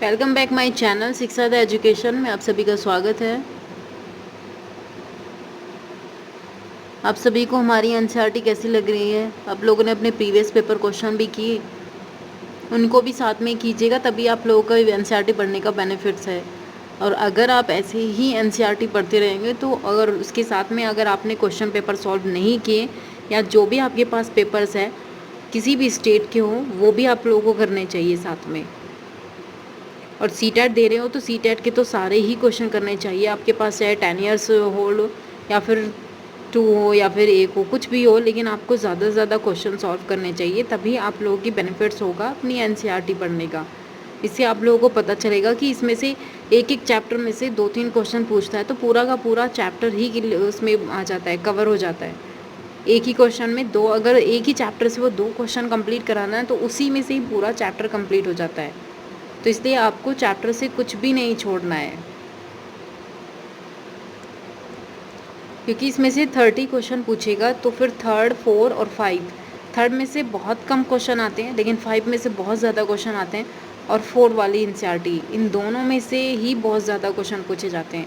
Welcome back my channel शिक्षा the education में आप सभी का स्वागत है। आप सभी को हमारी एनसीईआरटी कैसी लग रही है? आप लोगों ने अपने प्रीवियस पेपर क्वेश्चन भी किए, उनको भी साथ में कीजिएगा, तभी आप लोगों का एनसीईआरटी पढ़ने का बेनिफिट्स है। और अगर आप ऐसे ही एनसीईआरटी पढ़ते रहेंगे तो अगर उसके साथ में अगर आपने क्वेश्चन पेपर सॉल्व नहीं किए या जो भी आपके पास पेपर्स है किसी भी स्टेट के हों वो भी आप लोगों को करने चाहिए साथ में। और सीटेट दे रहे हो तो सीटेट के तो सारे ही क्वेश्चन करने चाहिए आपके पास, चाहे 10 ईयर्स होल्ड या फिर 2 हो या फिर 1 हो, कुछ भी हो, लेकिन आपको ज़्यादा से ज़्यादा क्वेश्चन सॉल्व करने चाहिए, तभी आप लोगों की बेनिफिट्स होगा अपनी एनसीईआरटी पढ़ने का। इससे आप लोगों को पता चलेगा कि इसमें से एक एक चैप्टर में से 2-3 क्वेश्चन पूछता है तो पूरा का पूरा चैप्टर ही उसमें आ जाता है, कवर हो जाता है। एक ही क्वेश्चन में दो, अगर एक ही चैप्टर से वो 2 क्वेश्चन कंप्लीट कराना है तो उसी में से ही पूरा चैप्टर कंप्लीट हो जाता है। तो इसलिए आपको चैप्टर से कुछ भी नहीं छोड़ना है, क्योंकि इसमें से 30 क्वेश्चन पूछेगा तो फिर 3rd, 4 और 5, 3rd में से बहुत कम क्वेश्चन आते हैं लेकिन 5 में से बहुत ज़्यादा क्वेश्चन आते हैं, और 4 वाली एनसीईआरटी, इन दोनों में से ही बहुत ज़्यादा क्वेश्चन पूछे जाते हैं।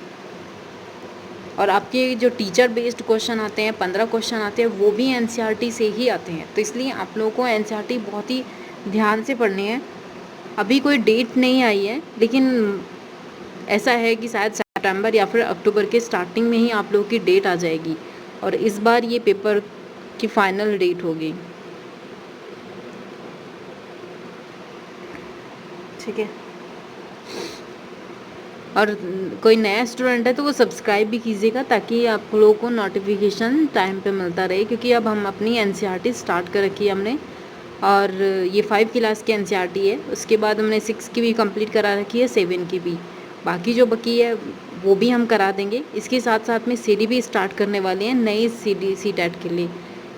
और आपके जो टीचर बेस्ड क्वेश्चन आते हैं 15 क्वेश्चन आते हैं वो भी एनसीईआरटी से ही आते हैं। तो इसलिए आप लोगों को एनसीईआरटी बहुत ही ध्यान से पढ़नी है। अभी कोई डेट नहीं आई है, लेकिन ऐसा है कि शायद सितंबर या फिर अक्टूबर के स्टार्टिंग में ही आप लोगों की डेट आ जाएगी, और इस बार ये पेपर की फाइनल डेट होगी। ठीक है, और कोई नया स्टूडेंट है तो वो सब्सक्राइब भी कीजिएगा ताकि आप लोगों को नोटिफिकेशन टाइम पे मिलता रहे, क्योंकि अब हम अपनी एनसीईआरटी स्टार्ट कर रखी है हमने, और ये 5 क्लास की एनसीईआरटी है। उसके बाद हमने 6 की भी कंप्लीट करा रखी है, 7 की भी, बाकी जो बकी है वो भी हम करा देंगे। इसके साथ साथ में सीडी भी स्टार्ट करने वाले हैं नई सीटेट के लिए।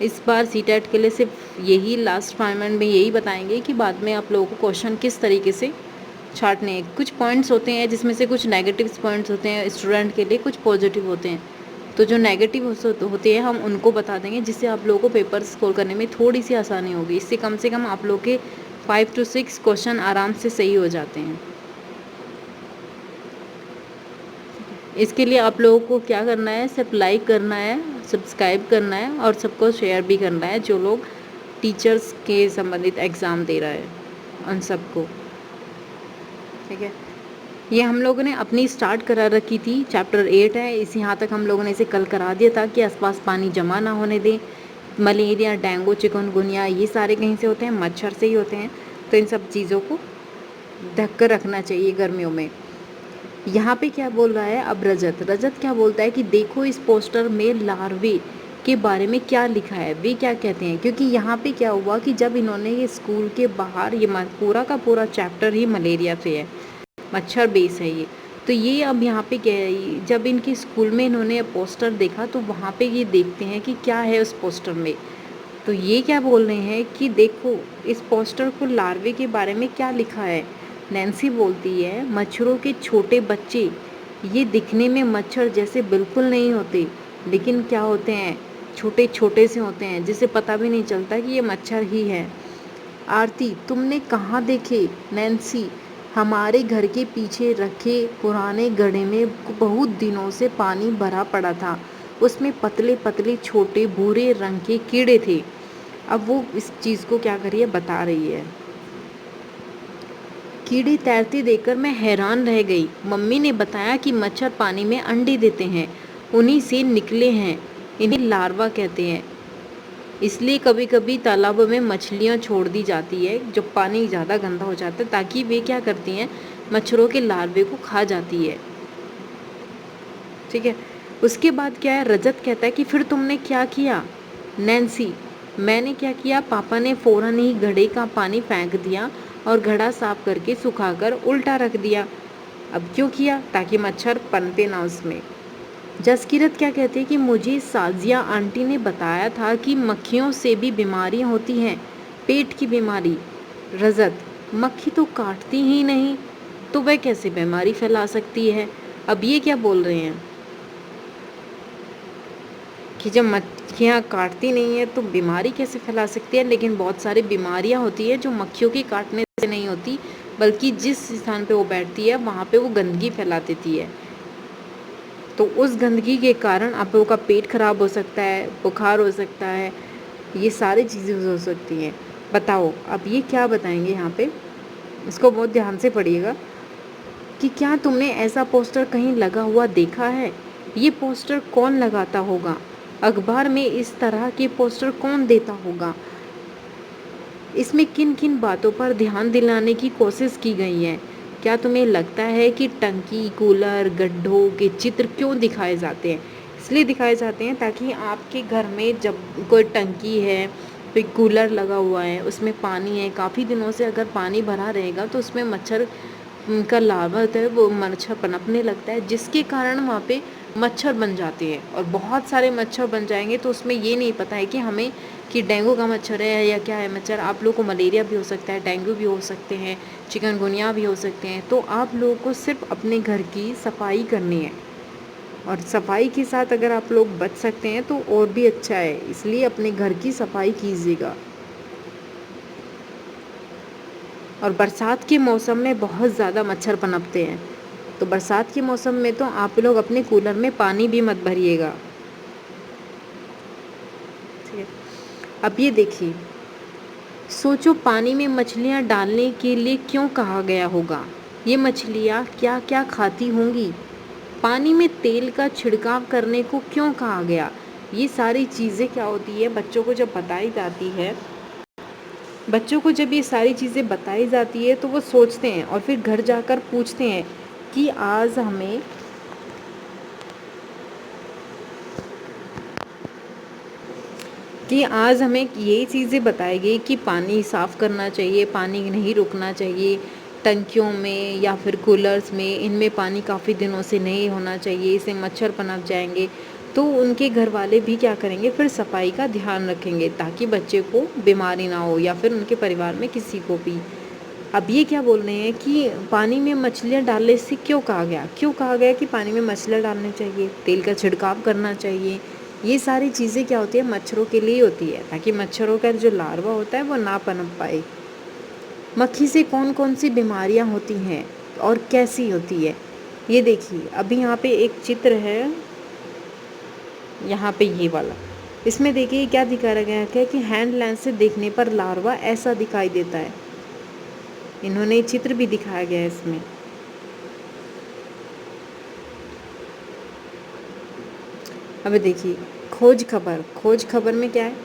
इस बार सीटेट के लिए सिर्फ यही लास्ट 5 मिनट में यही बताएंगे कि बाद में आप लोगों को क्वेश्चन किस तरीके से छाटने हैं। कुछ पॉइंट्स होते हैं जिसमें से कुछ नेगेटिव पॉइंट्स होते हैं स्टूडेंट के लिए, कुछ पॉजिटिव होते हैं, तो जो नेगेटिव होते हैं हम उनको बता देंगे, जिससे आप लोगों को पेपर स्कोर करने में थोड़ी सी आसानी होगी। इससे कम से कम आप लोग के 5 to 6 क्वेश्चन आराम से सही हो जाते हैं। इसके लिए आप लोगों को क्या करना है, सिर्फ लाइक करना है, सब्सक्राइब करना है और सबको शेयर भी करना है, जो लोग टीचर्स के संबंधित एग्ज़ाम दे रहा है उन सबको। ठीक है, ये हम लोगों ने अपनी स्टार्ट करा रखी थी, चैप्टर 8 है, इस यहाँ तक हम लोगों ने इसे कल करा दिया था कि आसपास पानी जमा ना होने दें। मलेरिया, डेंगू, चिकनगुनिया ये सारे कहीं से होते हैं, मच्छर से ही होते हैं, तो इन सब चीज़ों को ढक कर रखना चाहिए गर्मियों में। यहाँ पे क्या बोल रहा है अब रजत क्या बोलता है कि देखो इस पोस्टर में लार्वे के बारे में क्या लिखा है, वे क्या कहते हैं। क्योंकि यहाँ पे क्या हुआ कि जब इन्होंने ये स्कूल के बाहर ये पूरा का पूरा चैप्टर ही मलेरिया से है, मच्छर बेस है ये, तो ये अब यहाँ पे क्या है, जब इनके स्कूल में इन्होंने पोस्टर देखा तो वहाँ पे ये देखते हैं कि क्या है उस पोस्टर में। तो ये क्या बोल रहे हैं कि देखो इस पोस्टर को लार्वे के बारे में क्या लिखा है। नैन्सी बोलती है मच्छरों के छोटे बच्चे ये दिखने में मच्छर जैसे बिल्कुल नहीं होते, लेकिन क्या होते हैं, छोटे छोटे से होते हैं जिसे पता भी नहीं चलता कि ये मच्छर ही है। आरती तुमने कहाँ देखे? नैन्सी हमारे घर के पीछे रखे पुराने गड्ढे में बहुत दिनों से पानी भरा पड़ा था, उसमें पतले पतले छोटे भूरे रंग के कीड़े थे। अब वो इस चीज़ को क्या करिए बता रही है। कीड़े तैरते देखकर मैं हैरान रह गई। मम्मी ने बताया कि मच्छर पानी में अंडे देते हैं, उन्हीं से निकले हैं, इन्हें लार्वा कहते हैं। इसलिए कभी कभी तालाबों में मछलियाँ छोड़ दी जाती है जब पानी ज़्यादा गंदा हो जाता है, ताकि वे क्या करती हैं, मच्छरों के लार्वे को खा जाती है। ठीक है, उसके बाद क्या है, रजत कहता है कि फिर तुमने क्या किया? नैन्सी मैंने क्या किया, पापा ने फ़ौरन ही घड़े का पानी फेंक दिया और घड़ा साफ करके सुखाकर उल्टा रख दिया। अब क्यों किया? ताकि मच्छर पनपे ना उसमें। जसकीरत क्या कहते हैं कि मुझे साजिया आंटी ने बताया था कि मक्खियों से भी बीमारियां होती हैं, पेट की बीमारी। रजत मक्खी तो काटती ही नहीं, तो वह कैसे बीमारी फैला सकती है? अब ये क्या बोल रहे हैं कि जब मक्खियाँ काटती नहीं है तो बीमारी कैसे फैला सकती है, लेकिन बहुत सारी बीमारियां होती है जो मक्खियों के काटने से नहीं होती, बल्कि जिस स्थान पे वो बैठती है वहाँ पे वो गंदगी फैला देती है। तो उस गंदगी के कारण आप लोगों का पेट खराब हो सकता है, बुखार हो सकता है, ये सारी चीज़ें हो सकती हैं। बताओ अब ये क्या बताएंगे यहाँ पे, इसको बहुत ध्यान से पढ़िएगा कि क्या तुमने ऐसा पोस्टर कहीं लगा हुआ देखा है? ये पोस्टर कौन लगाता होगा? अखबार में इस तरह के पोस्टर कौन देता होगा? इसमें किन किन बातों पर ध्यान दिलाने की कोशिश की गई है? क्या तुम्हें लगता है कि टंकी, कूलर, गड्ढों के चित्र क्यों दिखाए जाते हैं? इसलिए दिखाए जाते हैं ताकि आपके घर में जब कोई टंकी है, कोई कूलर लगा हुआ है, उसमें पानी है, काफ़ी दिनों से अगर पानी भरा रहेगा तो उसमें मच्छर का लार्वा होता है, वो मच्छर पनपने लगता है, जिसके कारण वहाँ पे मच्छर बन जाते हैं। और बहुत सारे मच्छर बन जाएंगे तो उसमें ये नहीं पता है कि हमें कि डेंगू का मच्छर है या क्या है मच्छर। आप लोगों को मलेरिया भी हो सकता है, डेंगू भी हो सकते हैं, चिकनगुनिया भी हो सकते हैं। तो आप लोगों को सिर्फ अपने घर की सफाई करनी है, और सफाई के साथ अगर आप लोग बच सकते हैं तो और भी अच्छा है, इसलिए अपने घर की सफाई कीजिएगा। और बरसात के मौसम में बहुत ज़्यादा मच्छर पनपते हैं, तो बरसात के मौसम में तो आप लोग अपने कूलर में पानी भी मत भरिएगा। ठीक है, अब ये देखिए, सोचो पानी में मछलियाँ डालने के लिए क्यों कहा गया होगा? ये मछलियाँ क्या क्या खाती होंगी? पानी में तेल का छिड़काव करने को क्यों कहा गया? ये सारी चीज़ें क्या होती है, बच्चों को जब बताई जाती है, बच्चों को जब ये सारी चीज़ें बताई जाती है तो वो सोचते हैं और फिर घर जाकर पूछते हैं कि आज हमें ये चीज़ें बताई गई कि पानी साफ़ करना चाहिए, पानी नहीं रुकना चाहिए, टंकियों में या फिर कूलर्स में, इनमें पानी काफ़ी दिनों से नहीं होना चाहिए, इससे मच्छर पनप जाएंगे। तो उनके घर वाले भी क्या करेंगे, फिर सफाई का ध्यान रखेंगे ताकि बच्चे को बीमारी ना हो या फिर उनके परिवार में किसी को भी। अब ये क्या बोल रहे हैं कि पानी में मछलियाँ डालने से क्यों कहा गया, कि पानी में मछलियाँ डालनी चाहिए, तेल का छिड़काव करना चाहिए। ये सारी चीज़ें क्या होती है, मच्छरों के लिए होती है, ताकि मच्छरों का जो लार्वा होता है वो ना पनप पाए। मक्खी से कौन कौन सी बीमारियां होती हैं और कैसी होती है, ये देखिए। अभी यहाँ पे एक चित्र है, यहाँ पे ये वाला, इसमें देखिए क्या दिखाया गया है कि हैंड लेंस से देखने पर लार्वा ऐसा दिखाई देता है। इन्होंने चित्र भी दिखाया गया है इसमें। अब देखिए खोज खबर में क्या है,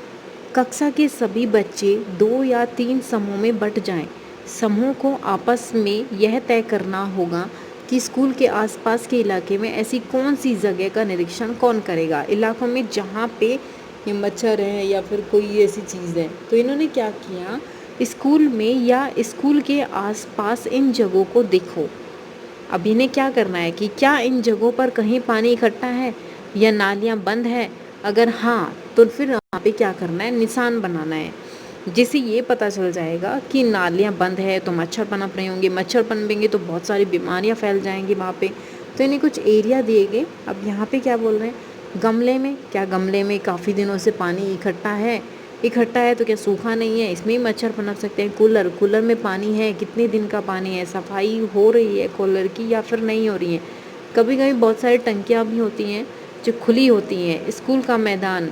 कक्षा के सभी बच्चे 2 या 3 समूह में बंट जाएं। समूह को आपस में यह तय करना होगा कि स्कूल के आसपास के इलाके में ऐसी कौन सी जगह का निरीक्षण कौन करेगा, इलाकों में जहाँ पे ये मच्छर है या फिर कोई ऐसी चीज़ है। तो इन्होंने क्या किया, स्कूल में या स्कूल के आसपास इन जगहों को देखो। अब इन्हें क्या करना है कि क्या इन जगहों पर कहीं पानी इकट्ठा है या नालियाँ बंद है, अगर हाँ तो फिर वहाँ पे क्या करना है, निशान बनाना है, जिससे ये पता चल जाएगा कि नालियाँ बंद है तो मच्छर पनप रहे होंगे, मच्छर पनपेंगे तो बहुत सारी बीमारियाँ फैल जाएंगी वहाँ पे। तो इन्हें कुछ एरिया दिए गए। अब यहाँ पे क्या बोल रहे हैं, गमले में काफ़ी दिनों से पानी इकट्ठा है तो क्या सूखा नहीं है, इसमें ही मच्छर पनप सकते हैं। कूलर में पानी है, कितने दिन का पानी है, सफाई हो रही है कूलर की या फिर नहीं हो रही है। कभी कभी बहुत सारी टंकियाँ भी होती हैं जो खुली होती हैं। स्कूल का मैदान,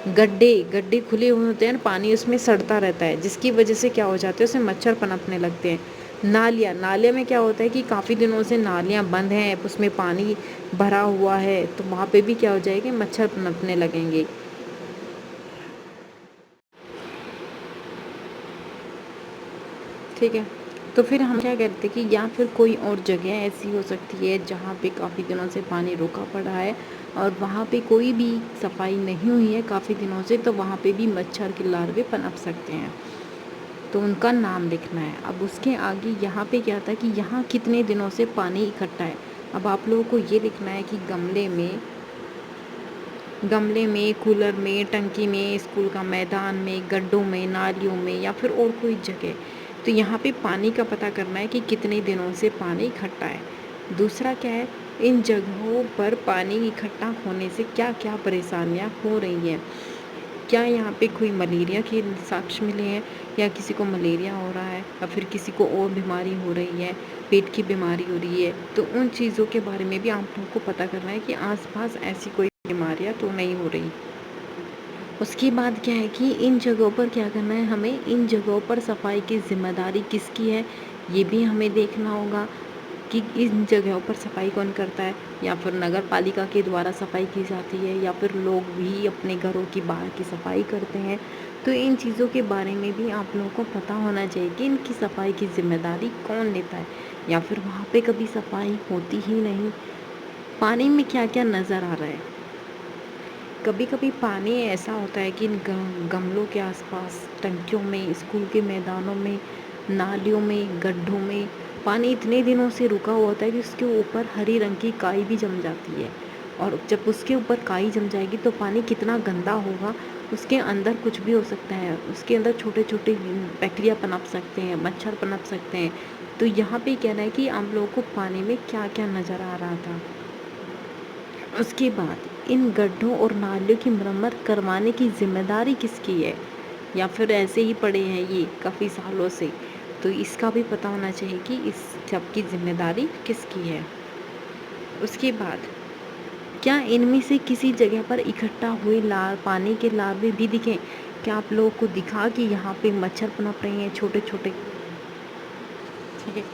गड्ढे खुले हुए होते हैं, पानी उसमें सड़ता रहता है, जिसकी वजह से क्या हो जाते हैं, उसमें मच्छर पनपने लगते हैं। नालियाँ में क्या होता है कि काफ़ी दिनों से नालियाँ बंद हैं, उसमें पानी भरा हुआ है, तो वहाँ पे भी क्या हो जाएगी, मच्छर पनपने लगेंगे। ठीक है, तो फिर हम क्या करते कि या फिर कोई और जगह ऐसी हो सकती है जहाँ पे काफ़ी दिनों से पानी रुका पड़ा है और वहाँ पे कोई भी सफाई नहीं हुई है काफ़ी दिनों से, तो वहाँ पे भी मच्छर के लार्वे पनप सकते हैं, तो उनका नाम लिखना है। अब उसके आगे यहाँ पे क्या था कि यहाँ कितने दिनों से पानी इकट्ठा है। अब आप लोगों को ये लिखना है कि गमले में, कूलर में, टंकी में, स्कूल का मैदान में, गड्ढों में, नालियों में या फिर और कोई जगह। तो यहाँ पे पानी का पता करना है कि कितने दिनों से पानी इकट्ठा है। दूसरा क्या है, इन जगहों पर पानी इकट्ठा होने से क्या क्या परेशानियाँ हो रही हैं। क्या यहाँ पे कोई मलेरिया के साक्ष्य मिले हैं, या किसी को मलेरिया हो रहा है, या फिर किसी को और बीमारी हो रही है, पेट की बीमारी हो रही है, तो उन चीज़ों के बारे में भी आप लोगों को पता करना है कि आसपास ऐसी कोई बीमारियाँ तो नहीं हो रही। उसके बाद क्या है कि इन जगहों पर क्या करना है, हमें इन जगहों पर सफाई की ज़िम्मेदारी किसकी है, ये भी हमें देखना होगा कि इन जगहों पर सफाई कौन करता है, या फिर नगर पालिका के द्वारा सफाई की जाती है, या फिर लोग भी अपने घरों की बाहर की सफाई करते हैं। तो इन चीज़ों के बारे में भी आप लोगों को पता होना चाहिए कि इनकी सफाई की ज़िम्मेदारी कौन लेता है, या फिर वहाँ पे कभी सफाई होती ही नहीं। पानी में क्या-क्या नज़र आ रहा है। कभी-कभी पानी ऐसा होता है कि गमलों के आसपास, टंकियों में, स्कूल के मैदानों में, नालियों में, गड्ढों में पानी इतने दिनों से रुका हुआ होता है कि उसके ऊपर हरी रंग की काई भी जम जाती है। और जब उसके ऊपर काई जम जाएगी तो पानी कितना गंदा होगा, उसके अंदर कुछ भी हो सकता है। उसके अंदर छोटे-छोटे बैक्टीरिया पनप सकते हैं, मच्छर पनप सकते हैं। तो यहाँ पे कहना है कि आप लोगों को पानी में क्या-क्या नज़र आ रहा था। उसके बाद इन गड्ढों और नालियों की मरम्मत करवाने की ज़िम्मेदारी किसकी है, या फिर ऐसे ही पड़े हैं ये काफ़ी सालों से, तो इसका भी पता होना चाहिए कि इस सब की ज़िम्मेदारी किसकी है। उसके बाद क्या इनमें से किसी जगह पर इकट्ठा हुए पानी के लार्वे भी दिखे? क्या आप लोगों को दिखा कि यहाँ पे मच्छर पनप रहे हैं छोटे-छोटे? ठीक है।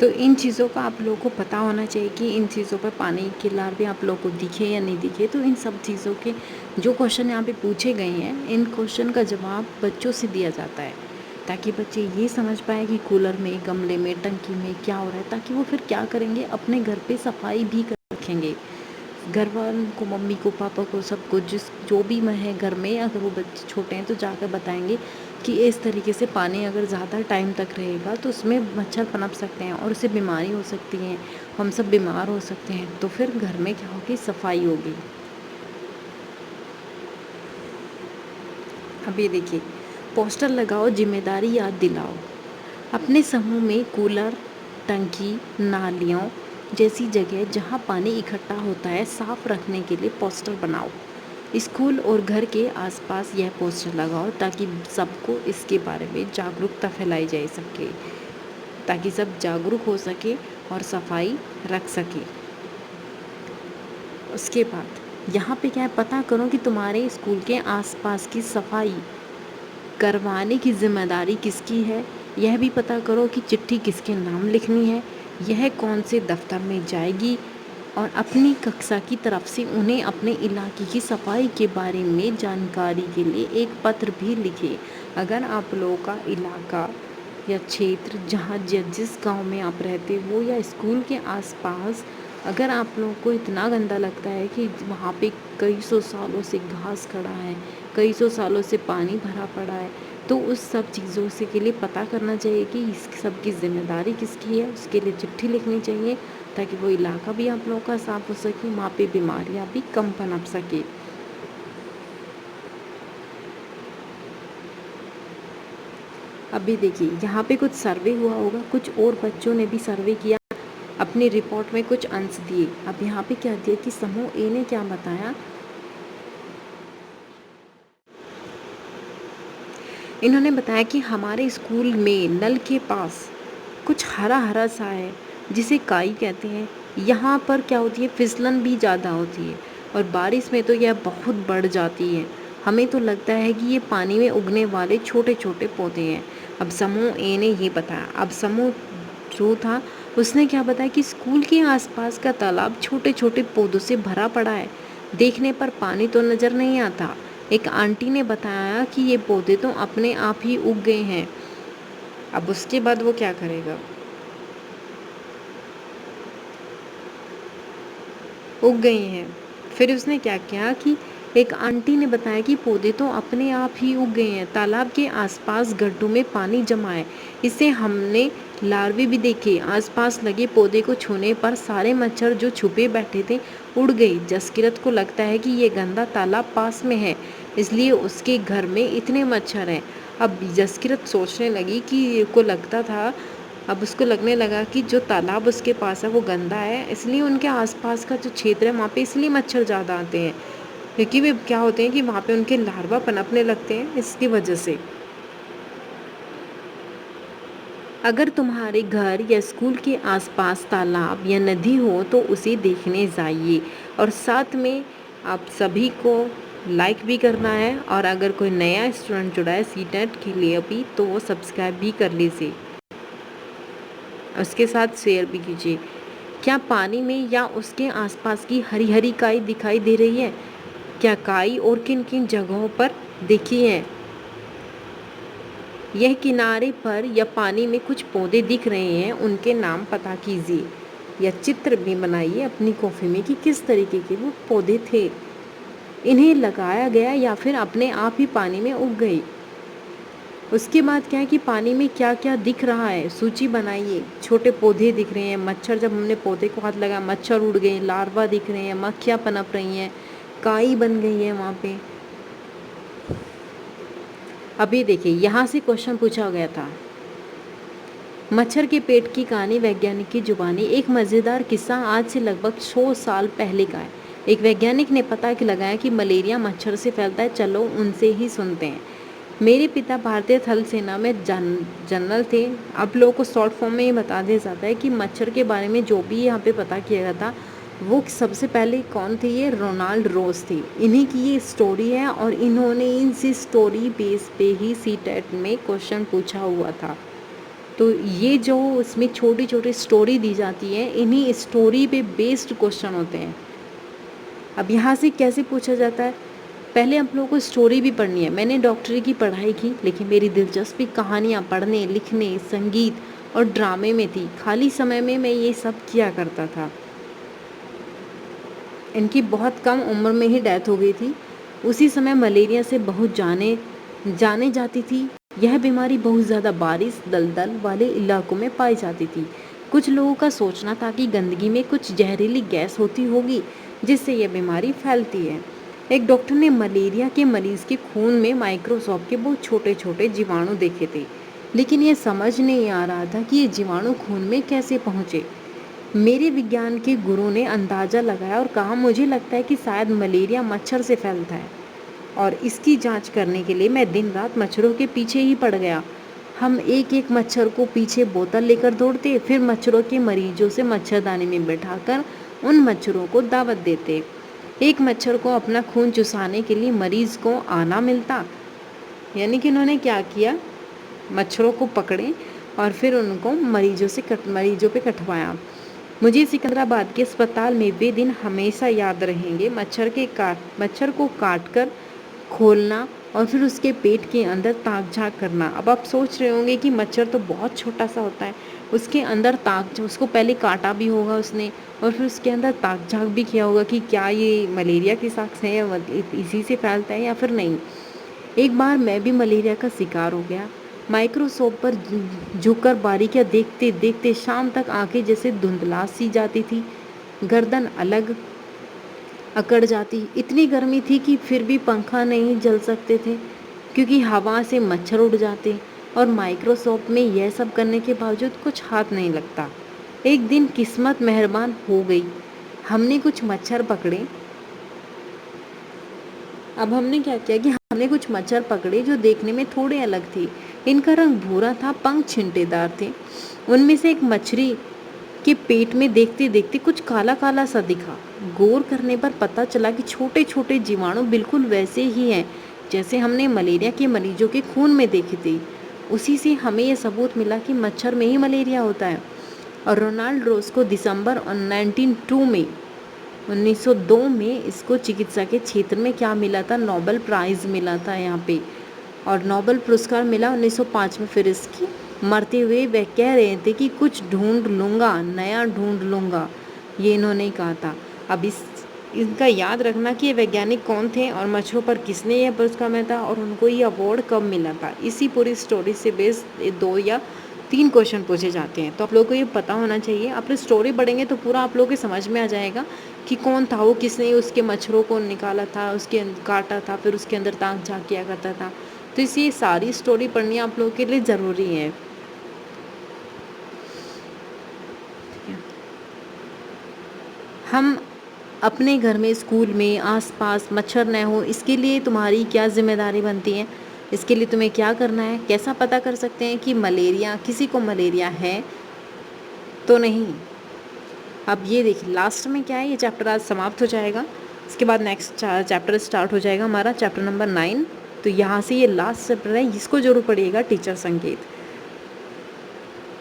तो इन चीज़ों का आप लोगों को पता होना चाहिए कि इन चीज़ों पर पानी के लार्वे आप लोगों को दिखे या नहीं दिखे। तो इन सब चीज़ों के जो क्वेश्चन यहाँ पे पूछे गए हैं, इन क्वेश्चन का जवाब बच्चों से दिया जाता है, ताकि बच्चे ये समझ पाएँ कि कूलर में, गमले में, टंकी में क्या हो रहा है, ताकि वो फिर क्या करेंगे, अपने घर पे सफाई भी कर रखेंगे। घर वालों को, मम्मी को, पापा को, सबको, जो भी मैं है घर में, अगर वो बच्चे छोटे हैं तो जाकर बताएंगे कि इस तरीके से पानी अगर ज़्यादा टाइम तक रहेगा तो उसमें मच्छर पनप सकते हैं और उससे बीमारी हो सकती है, हम सब बीमार हो सकते हैं। तो फिर घर में क्या होगी, सफाई होगी। अब ये देखिए, पोस्टर लगाओ, जिम्मेदारी याद दिलाओ। अपने समूह में कूलर, टंकी, नालियों जैसी जगह जहां पानी इकट्ठा होता है, साफ रखने के लिए पोस्टर बनाओ। स्कूल और घर के आसपास यह पोस्टर लगाओ ताकि सबको इसके बारे में जागरूकता फैलाई जा सके, ताकि सब जागरूक हो सके और सफाई रख सके। उसके बाद यहाँ पे क्या है, पता करो कि तुम्हारे स्कूल के आसपास की सफाई करवाने की ज़िम्मेदारी किसकी है। यह भी पता करो कि चिट्ठी किसके नाम लिखनी है, यह कौन से दफ्तर में जाएगी, और अपनी कक्षा की तरफ से उन्हें अपने इलाके की सफाई के बारे में जानकारी के लिए एक पत्र भी लिखें। अगर आप लोगों का इलाका या क्षेत्र जहाँ जिस गांव में आप रहते हो या स्कूल के आसपास, अगर आप लोगों को इतना गंदा लगता है कि वहाँ पे कई सौ सालों से घास खड़ा है, कई सौ सालों से पानी भरा पड़ा है, तो उस सब चीज़ों से के लिए पता करना चाहिए कि इस सब की ज़िम्मेदारी किसकी है। उसके लिए चिट्ठी लिखनी चाहिए ताकि वो इलाका भी आप लोगों का साफ हो सके, वहाँ पे बीमारियाँ भी कम पनप सके। अभी देखिए, यहाँ पे कुछ सर्वे हुआ होगा, कुछ और बच्चों ने भी सर्वे किया, अपनी रिपोर्ट में कुछ अंश दिए। अब यहाँ पे क्या दिया कि समूह ए ने क्या बताया, इन्होंने बताया कि हमारे स्कूल में नल के पास कुछ हरा हरा सा है, जिसे काई कहते हैं। यहाँ पर क्या होती है, फिसलन भी ज़्यादा होती है और बारिश में तो यह बहुत बढ़ जाती है। हमें तो लगता है कि ये पानी में उगने वाले छोटे छोटे पौधे हैं। अब समूह ए ने ये बताया। अब समूह जो था उसने क्या बताया कि स्कूल के आसपास का तालाब छोटे छोटे पौधों से भरा पड़ा है, देखने पर पानी तो नज़र नहीं आता। एक आंटी ने बताया कि ये पौधे तो अपने आप ही उग गए हैं। अब उसके बाद वो क्या करेगा, उग गई हैं। फिर उसने क्या किया कि एक आंटी ने बताया कि पौधे तो अपने आप ही उग गए हैं, तालाब के आसपास गड्ढों में पानी जमा है, इससे हमने लार्वे भी देखे। आसपास लगे पौधे को छूने पर सारे मच्छर जो छुपे बैठे थे उड़ गए। जसकिरत को लगता है कि ये गंदा तालाब पास में है, इसलिए उसके घर में इतने मच्छर हैं। अब जसकिरत सोचने लगी कि को लगता था अब उसको लगने लगा कि जो तालाब उसके पास है वो गंदा है, इसलिए उनके आसपास का जो क्षेत्र है वहाँ पे इसलिए मच्छर ज़्यादा आते हैं। क्योंकि वे क्या होते हैं कि वहाँ पे उनके लार्वा पनपने लगते हैं इसकी वजह से। अगर तुम्हारे घर या स्कूल के आसपास तालाब या नदी हो तो उसे देखने जाइए, और साथ में आप सभी को लाइक भी करना है, और अगर कोई नया स्टूडेंट जुड़ा है सीटेट के लिए अभी, तो वो सब्सक्राइब भी कर लीजिए, उसके साथ शेयर भी कीजिए। क्या पानी में या उसके आसपास की हरी हरी काई दिखाई दे रही है? क्या काई और किन किन जगहों पर दिखी है? यह किनारे पर या पानी में कुछ पौधे दिख रहे हैं, उनके नाम पता कीजिए, या चित्र भी बनाइए अपनी कॉफ़ी में कि किस तरीके के वो पौधे थे, इन्हें लगाया गया या फिर अपने आप ही पानी में उग गई। उसके बाद क्या है कि पानी में क्या क्या दिख रहा है सूची बनाइए। छोटे पौधे दिख रहे हैं, मच्छर, जब हमने पौधे को हाथ लगाया मच्छर उड़ गए, लार्वा दिख रहे हैं, मक्खियाँ पनप रही हैं, काई बन गई है वहाँ पे। अभी देखिए यहाँ से क्वेश्चन पूछा गया था, मच्छर के पेट की कहानी वैज्ञानिक की जुबानी। एक मज़ेदार किस्सा आज से लगभग 100 साल पहले का है। एक वैज्ञानिक ने पता कि लगाया कि मलेरिया मच्छर से फैलता है। चलो उनसे ही सुनते हैं। मेरे पिता भारतीय थल सेना में जनरल थे। आप लोगों को शॉर्ट फॉर्म में ये बता दिया जाता है कि मच्छर के बारे में जो भी यहाँ पे पता किया गया था, वो सबसे पहले कौन थे? ये रोनाल्ड रोज थे। इन्हीं की ये स्टोरी है, और इन्होंने इनसे स्टोरी बेस पे ही सीटेट में क्वेश्चन पूछा हुआ था। तो ये जो इसमें छोटी छोटी स्टोरी दी जाती है, इन्हीं स्टोरी पे बेस्ड क्वेश्चन होते हैं। अब यहाँ से कैसे पूछा जाता है? पहले आप लोगों को स्टोरी भी पढ़नी है। मैंने डॉक्टरी की पढ़ाई की, लेकिन मेरी दिलचस्पी कहानियाँ पढ़ने, लिखने, संगीत और ड्रामे में थी। खाली समय में मैं ये सब किया करता था। इनकी बहुत कम उम्र में ही डेथ हो गई थी। उसी समय मलेरिया से बहुत जाने जाती थी। यह बीमारी बहुत ज़्यादा बारिश दलदल वाले इलाकों में पाई जाती थी। कुछ लोगों का सोचना था कि गंदगी में कुछ जहरीली गैस होती होगी जिससे यह बीमारी फैलती है। एक डॉक्टर ने मलेरिया के मरीज़ के खून में माइक्रोस्कोप के बहुत छोटे छोटे जीवाणु देखे थे, लेकिन यह समझ नहीं आ रहा था कि ये जीवाणु खून में कैसे पहुँचे। मेरे विज्ञान के गुरु ने अंदाज़ा लगाया और कहा, मुझे लगता है कि शायद मलेरिया मच्छर से फैलता है, और इसकी जांच करने के लिए मैं दिन रात मच्छरों के पीछे ही पड़ गया। हम एक एक मच्छर को पीछे बोतल लेकर दौड़ते, फिर मच्छरों के मरीजों से मच्छरदानी में बैठाकर उन मच्छरों को दावत देते। एक मच्छर को अपना खून चुसाने के लिए मरीज को आना मिलता। यानी कि उन्होंने क्या किया, मच्छरों को पकड़े और फिर उनको मरीजों पे कटवाया। मुझे सिकंदराबाद के अस्पताल में वे दिन हमेशा याद रहेंगे। मच्छर को काट कर खोलना और फिर उसके पेट के अंदर ताक झाँक करना। अब आप सोच रहे होंगे कि मच्छर तो बहुत छोटा सा होता है, उसके अंदर उसको पहले काटा भी होगा उसने, और फिर उसके अंदर ताक झाँक भी किया होगा कि क्या ये मलेरिया की साक्ष है या इसी से फैलता है या फिर नहीं। एक बार मैं भी मलेरिया का शिकार हो गया। माइक्रोस्कोप पर झुककर बारीकियां देखते देखते शाम तक आंखें जैसे धुंधला सी जाती थी, गर्दन अलग अकड़ जाती। इतनी गर्मी थी कि फिर भी पंखा नहीं जल सकते थे क्योंकि हवा से मच्छर उड़ जाते, और माइक्रोस्कोप में यह सब करने के बावजूद कुछ हाथ नहीं लगता। एक दिन किस्मत मेहरबान हो गई, हमने कुछ मच्छर पकड़े। अब हमने क्या किया कि हमने कुछ मच्छर पकड़े जो देखने में थोड़े अलग थे। इनका रंग भूरा था, पंख छिंटेदार थे। उनमें से एक मछली के पेट में देखते देखते कुछ काला काला सा दिखा। गौर करने पर पता चला कि छोटे छोटे जीवाणु बिल्कुल वैसे ही हैं जैसे हमने मलेरिया के मरीजों के खून में देखे थे। उसी से हमें यह सबूत मिला कि मच्छर में ही मलेरिया होता है। और रोनाल्ड रोज को दिसंबर 1902 में इसको चिकित्सा के क्षेत्र में क्या मिला था? नोबेल प्राइज़ मिला था यहाँ पे। और नोबेल पुरस्कार मिला 1905 में। फिर इसकी मरते हुए वह कह रहे थे कि कुछ ढूंढ लूँगा, नया ढूंढ लूँगा, ये इन्होंने कहा था। अब इनका याद रखना कि ये वैज्ञानिक कौन थे और मच्छरों पर किसने यह पुरस्कार मिला था और उनको ये अवार्ड कब मिला था। इसी पूरी स्टोरी से बेस्ड 2 या 3 क्वेश्चन पूछे जाते हैं, तो आप लोगों को ये पता होना चाहिए। अपनी स्टोरी पढ़ेंगे तो पूरा आप लोगों के समझ में आ जाएगा कि कौन था वो, किसने उसके मच्छरों को निकाला था, उसके काटा था, फिर उसके अंदर ताक झाँक किया करता था। तो इसलिए सारी स्टोरी पढ़नी आप लोगों के लिए ज़रूरी है। हम अपने घर में, स्कूल में, आसपास मच्छर न हो, इसके लिए तुम्हारी क्या जिम्मेदारी बनती है? इसके लिए तुम्हें क्या करना है? कैसा पता कर सकते हैं कि मलेरिया, किसी को मलेरिया है तो नहीं? अब ये देखिए लास्ट में क्या है, ये चैप्टर आज समाप्त हो जाएगा। इसके बाद नेक्स्ट चैप्टर स्टार्ट हो जाएगा हमारा, चैप्टर नंबर 9। तो यहाँ से ये लास्ट चैप्टर है, इसको जरूर पढ़िएगा, टीचर संकेत।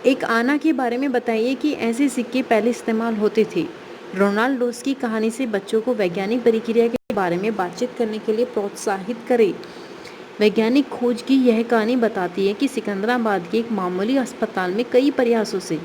एक आना के बारे में बताइए कि ऐसे सिक्के पहले इस्तेमाल होते थे। रोनाल्ड रोज की कहानी से बच्चों को वैज्ञानिक प्रक्रिया के बारे में बातचीत करने के लिए प्रोत्साहित करें। वैज्ञानिक खोज की यह कहानी बताती है कि सिकंदराबाद के एक मामूली अस्पताल में कई प्रयासों से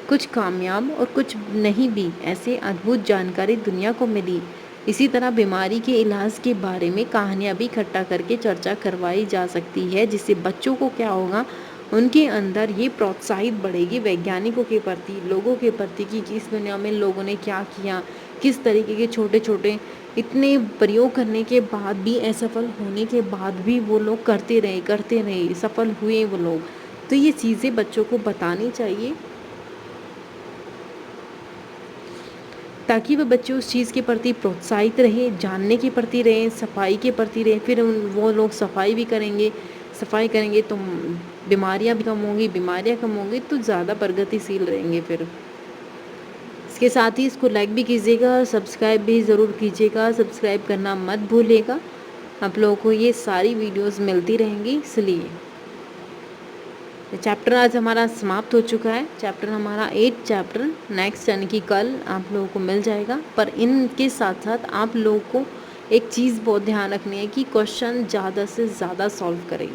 कुछ कामयाब और कुछ नहीं भी ऐसे अद्भुत जानकारी दुनिया को मिली। इसी तरह बीमारी के इलाज के बारे में कहानियाँ भी इकट्ठा करके चर्चा करवाई जा सकती है, जिससे बच्चों को क्या होगा, उनके अंदर ये प्रोत्साहित बढ़ेगी वैज्ञानिकों के प्रति, लोगों के प्रति कि इस दुनिया में लोगों ने क्या किया, किस तरीके के छोटे छोटे इतने प्रयोग करने के बाद भी, असफल होने के बाद भी वो लोग करते रहे, सफल हुए वो लोग। तो ये चीज़ें बच्चों को बतानी चाहिए ताकि वह बच्चे उस चीज़ के प्रति प्रोत्साहित रहे, जानने के प्रति रहे, सफाई के प्रति रहे। फिर वो लोग सफाई भी करेंगे, सफाई करेंगे तो बीमारियां भी कम होंगी, बीमारियां कम होंगी तो ज़्यादा प्रगतिशील रहेंगे। फिर इसके साथ ही इसको लाइक भी कीजिएगा, सब्सक्राइब भी ज़रूर कीजिएगा, सब्सक्राइब करना मत भूलिएगा। आप लोगों को ये सारी वीडियोस मिलती रहेंगी। इसलिए चैप्टर आज हमारा समाप्त हो चुका है। चैप्टर हमारा 8 चैप्टर नेक्स्ट यानी कि कल आप लोगों को मिल जाएगा। पर इनके साथ साथ आप लोगों को एक चीज़ बहुत ध्यान रखनी है कि क्वेश्चन ज़्यादा से ज़्यादा सॉल्व करें।